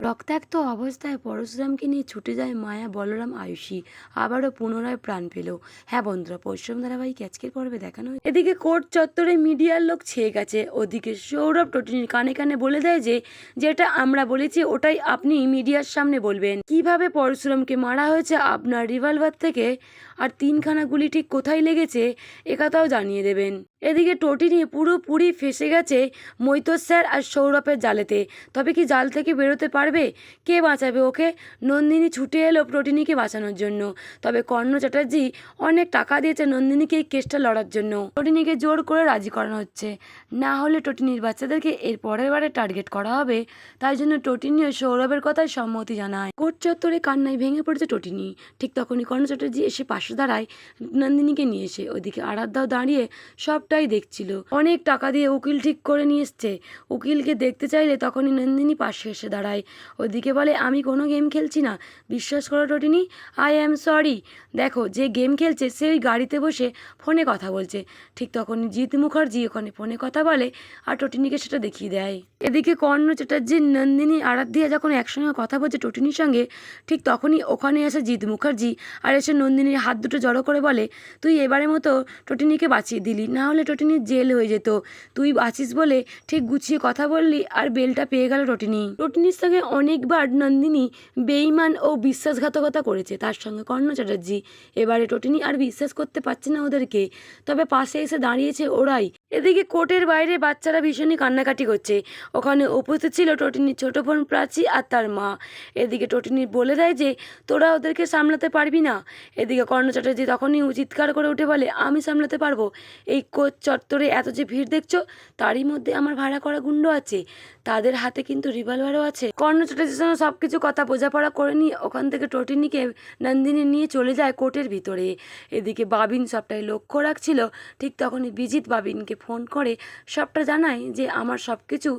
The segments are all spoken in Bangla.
রক্তাক্ত অবস্থায় পরশুরামকে নিয়ে ছুটে যায় মায়া, বলরাম, আয়ুষী। আবারও পুনরায় প্রাণ পেল। হ্যাঁ বন্ধুরা, পরশুরাম ধারাবাহিক আজকের পর্বে দেখানো হয়েছে। এদিকে কোর্ট চত্বরে মিডিয়ার লোক ছেয়ে গেছে। ওদিকে সৌরভ টটিনির কানে কানে বলে দেয় যে যেটা আমরা বলেছি ওটাই আপনি মিডিয়ার সামনে বলবেন। কিভাবে পরশুরামকে মারা হয়েছে আপনার রিভলভার থেকে, আর 3খানা গুলি ঠিক কোথায় লেগেছে একথাও জানিয়ে দেবেন। এদিকে টটিনি পুরোপুরি ফেসে গেছে মৈতর স্যার আর সৌরভের জালেতে। তবে কি জাল থেকে বেরোতে পারবে? কে বাঁচাবে ওকে? নন্দিনী ছুটে এলো টটিনিকে বাঁচানোর জন্য। তবে কর্ণ চ্যাটার্জি অনেক টাকা দিয়েছে নন্দিনীকে এই কেসটা লড়ার জন্য। টটিনিকে জোর করে রাজি করানো হচ্ছে, না হলে টটিনির বাচ্চাদেরকে এর পরের বারে টার্গেট করা হবে। তাই জন্য টটিনি ও সৌরভের কথায় সম্মতি জানায়। কোর্ট চত্বরে কান্নায় ভেঙে পড়েছে টটিনি। ঠিক তখনই কর্ণ চ্যাটার্জি এসে পাশে দাঁড়ায় নন্দিনীকে নিয়ে এসে। ওইদিকে আরাধ্যাও দাঁড়িয়ে সবটাই দেখছিল। অনেক টাকা দিয়ে উকিল ঠিক করে নিয়ে এসছে। উকিলকে দেখতে চাইলে তখনই নন্দিনী পাশে এসে দাঁড়ায়। ওদিকে বলে, আমি কোনো গেম খেলছি না, বিশ্বাস করো টটিনি, আই অ্যাম সরি। দেখো, যে গেম খেলছে সে ওই গাড়িতে বসে ফোনে কথা বলছে। ঠিক তখনই জিৎ মুখার্জি ওখানে ফোনে কথা বলে আর টটিনিকে সেটা দেখিয়ে দেয়। এদিকে কর্ণ চ্যাটার্জি, নন্দিনী, আরাধ্যা যখন একসঙ্গে কথা বলছে টটিনির সঙ্গে, ঠিক তখনই ওখানে আসে জিৎ মুখার্জি আর এসে নন্দিনীর হাত দুটো জড়ো করে বলে, তুই এবারের মতো টটিনিকে বাঁচিয়ে দিলি, না হলে টটিনির জেল হয়ে যেত। তুই বাঁচিস বলে ঠিক গুছিয়ে কথা বললি আর বেলটা পেয়ে গেল টটিনি। টটিনির সঙ্গে অনেকবার নন্দিনী বেইমান ও বিশ্বাসঘাতকতা করেছে, তার সঙ্গে কর্ণ চ্যাটার্জি। এবারে টটিনি আর বিশ্বাস করতে পারছে না ওদেরকে। তবে পাশে এসে দাঁড়িয়েছে ওরাই। এদিকে কোর্টের বাইরে বাচ্চারা ভীষণই কান্নাকাটি করছে। ওখানে উপস্থিত ছিল টটিনির ছোট বোন প্রাচী আর তার মা। এদিকে টটিনি বলে দেয় যে তোরা ওদেরকে সামলাতে পারবি না। এদিকে কর্ণ চ্যাটার্জি তখনই চিৎকার করে উঠে বলে, আমি সামলাতে পারবো। এই কোর্ট চত্বরে এত যে ভিড় দেখছো, তারই মধ্যে আমার ভাড়া করা গুন্ড আছে, তাদের হাতে কিন্তু রিভলভারও আছে। কর্ণ চ্যাটার্জির সঙ্গে সব কিছু কথা বোঝাপড়া করে নিয়ে ওখান থেকে টটিনিকে নন্দিনী নিয়ে চলে যায় কোর্টের ভিতরে। এদিকে বাবিন সবটাই লক্ষ্য রাখছিল। ঠিক তখনই বিজিত বাবিনকে ফোন করে সবটা জানায় যে আমার সব কিছু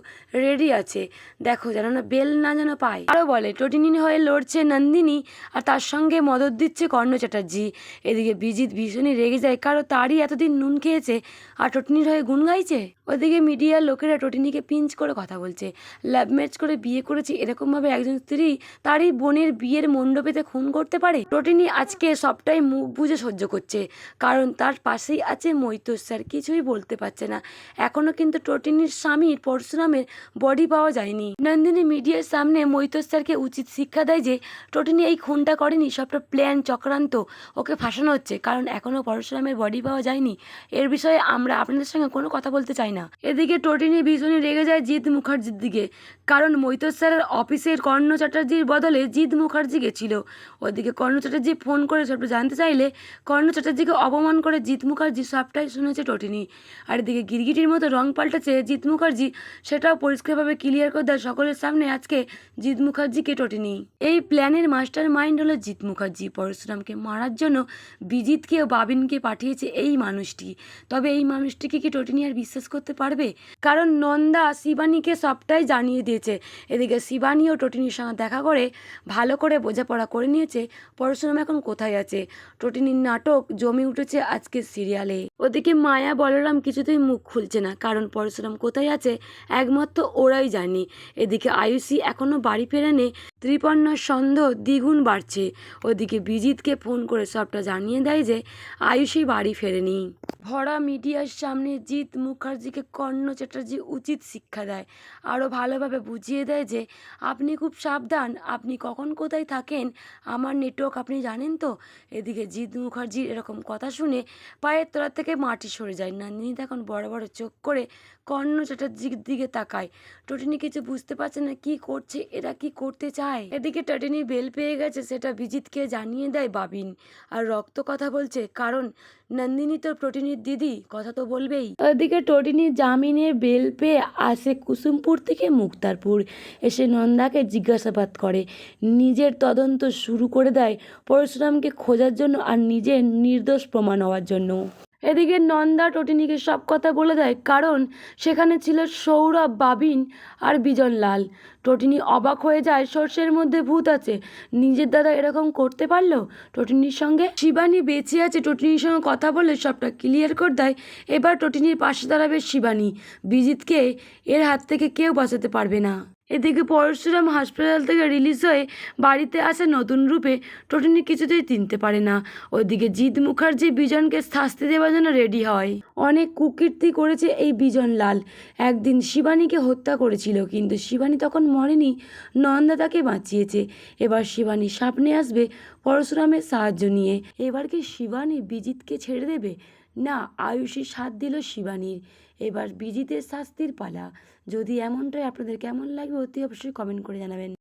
রেডি আছে, দেখো যেন না বেল না যেন পায়। আরও বলে টটিনি হয়ে লড়ছে নন্দিনী আর তার সঙ্গে মদত দিচ্ছে কর্ণ চ্যাটার্জি। এদিকে বিজিত ভীষণই রেগে যায়, কারণ তারই এতদিন নুন খেয়েছে আর টটিনির হয়ে গুণ গাইছে। ওদিকে মিডিয়ার লোকেরা টটিনিকে পিঞ্চ করে কথা বলছে, লাভ ম্যাচ করে বিয়ে করেছি এরকমভাবে একজন স্ত্রী তারই বোনের বিয়ের মণ্ডপেতে খুন করতে পারে? টটিনি আজকে সবটাই মুখ বুজে সহ্য করছে, কারণ তার পাশেই আছে মৈতর স্যার। কিছুই বলতে পারছে না। এখনো কিন্তু টটিনির স্বামীর পরশুরামের বডি পাওয়া যায়নি। নন্দিনী মিডিয়ার সামনে মৈতর স্যারকে উচিত শিক্ষা দেয় যে টটিনি এই খুনটা করেনি, সবটা প্ল্যান চক্রান্ত, ওকে ফাঁসানো হচ্ছে, কারণ এখনো পরশুরামের বডি পাওয়া যায়নি। এর বিষয়ে আমরা আপনাদের সঙ্গে কোনো কথা বলতে চাই না। এদিকে টটিনি ভীষণই রেগে যায় জিৎ মুখার্জির দিকে, কারণ মৈতর স্যারের অফিসের কর্ণ চ্যাটার্জির বদলে জিৎ মুখার্জি গেছিল। ওদিকে কর্ণ চ্যাটার্জি ফোন করে সবটা জানতে চাইলে কর্ণ চ্যাটার্জিকে অপমান করে জিৎ মুখার্জি সবটাই শুনেছে টটিনি। আর এদিকে গিরগিটির মতো রং পাল্টেছে জিৎ মুখার্জি, সেটাও পরিষ্কারভাবে ক্লিয়ার করে দেয় সকলের সামনে আজকে জিৎ মুখার্জিকে টটিনি। এই প্ল্যানের মাস্টার মাইন্ড হলো জিৎ মুখার্জি। পরশুরামকে মারার জন্য বিজিতকে ও বাবিনকে পাঠিয়েছে এই মানুষটি। তবে এই মানুষটিকে কি টটিনি আর বিশ্বাস করতে পারবে? কারণ নন্দা শিবানীকে সবটাই জানিয়ে দিয়েছে। এদিকে শিবানী ও টটিনির সঙ্গে দেখা করে ভালো করে বোঝাপড়া করে নিয়েছে পরশুরাম এখন কোথায় আছে। টটিনির নাটক জমে উঠেছে আজকের সিরিয়ালে। ওদিকে মায়া, বলরাম কিছুতেই মুখ খুলছে না, কারণ পরশুরাম কোথায় আছে একমাত্র ওরাই জানে। এদিকে আয়ুষী এখনো বাড়ি ফেরেনি। ত্রিপর্ণার সন্দেহ দ্বিগুণ বাড়ছে। ওদিকে বিজিতকে ফোন করে সবটা জানিয়ে দেয় যে আয়ুষী বাড়ি ফেরেনি। ভরা মিডিয়ার সামনে জিৎ মুখার্জিকে কর্ণ চ্যাটার্জি উচিত শিক্ষা দেয়, আরও ভালোভাবে বুঝিয়ে দেয় যে আপনি খুব সাবধান, আপনি কখন কোথায় থাকেন, আমার নেটওয়ার্ক আপনি জানেন তো। এদিকে জিৎ মুখার্জির এরকম কথা শুনে পায়ের তলা থেকে মাটি সরে যায়। নন্দিনী তখন বড় বড় চোখ করে কর্ণ চ্যাটার্জির দিকে তাকায়। টটিনি কিছু বুঝতে পারছে না কি করছে, এরা কি করতে চায়। এদিকে টটিনি বেল পেয়ে গেছে, সেটা বিজিতকে জানিয়ে দেয় বাবিন। আর রক্ত কথা বলছে, কারণ নন্দিনী তো টটিনির দিদি, কথা তো বলবেই। ওদিকে টটিনি জামিনে বেল পেয়ে আসে কুসুমপুর থেকে মুক্তারপুর। এসে নন্দাকে জিজ্ঞাসাবাদ করে, নিজের তদন্ত শুরু করে দেয় পরশুরামকে খোঁজার জন্য আর নিজের নির্দোষ প্রমাণ হওয়ার জন্য। এদিকে নন্দা টটিনিকে সব কথা বলে দেয়, কারণ সেখানে ছিল সৌরভ, বাবিন আর বিজনলাল। টটিনি অবাক হয়ে যায়, সর্ষের মধ্যে ভূত আছে, নিজের দাদা এরকম করতে পারলো টটিনির সঙ্গে। শিবানী বেঁচে আছে, টটিনির সঙ্গে কথা বলে সবটা ক্লিয়ার করে দেয়। এবার টটিনির পাশে দাঁড়াবে শিবানী। বিজিতকে এর হাত থেকে কেউ বাঁচাতে পারবে না। এদিকে পরশুরাম হাসপাতাল থেকে রিলিজ হয়ে বাড়িতে আসা নতুন রূপে টোটনি কিছুতেই চিনতে পারে না। ওদিকে জিৎ মুখার্জি বিজনকে শাস্তি দেওয়ার জন্য রেডি হয়। অনেক কুকীর্তি করেছে এই বিজন লাল। একদিন শিবানীকে হত্যা করেছিল, কিন্তু শিবানী তখন মরেনি, নন্দা তাকে বাঁচিয়েছে। এবার শিবানী সামনে আসবে পরশুরামের সাহায্য নিয়ে। এবার কি শিবানী বিজিতকে ছেড়ে দেবে? না, আয়ুষী সাথ দিল শিবানীর। এবার বিজিতের শাস্তির পালা। যদি এমনটাই আপনাদের কেমন লাগবে অতি অবশ্যই কমেন্ট করে জানাবেন।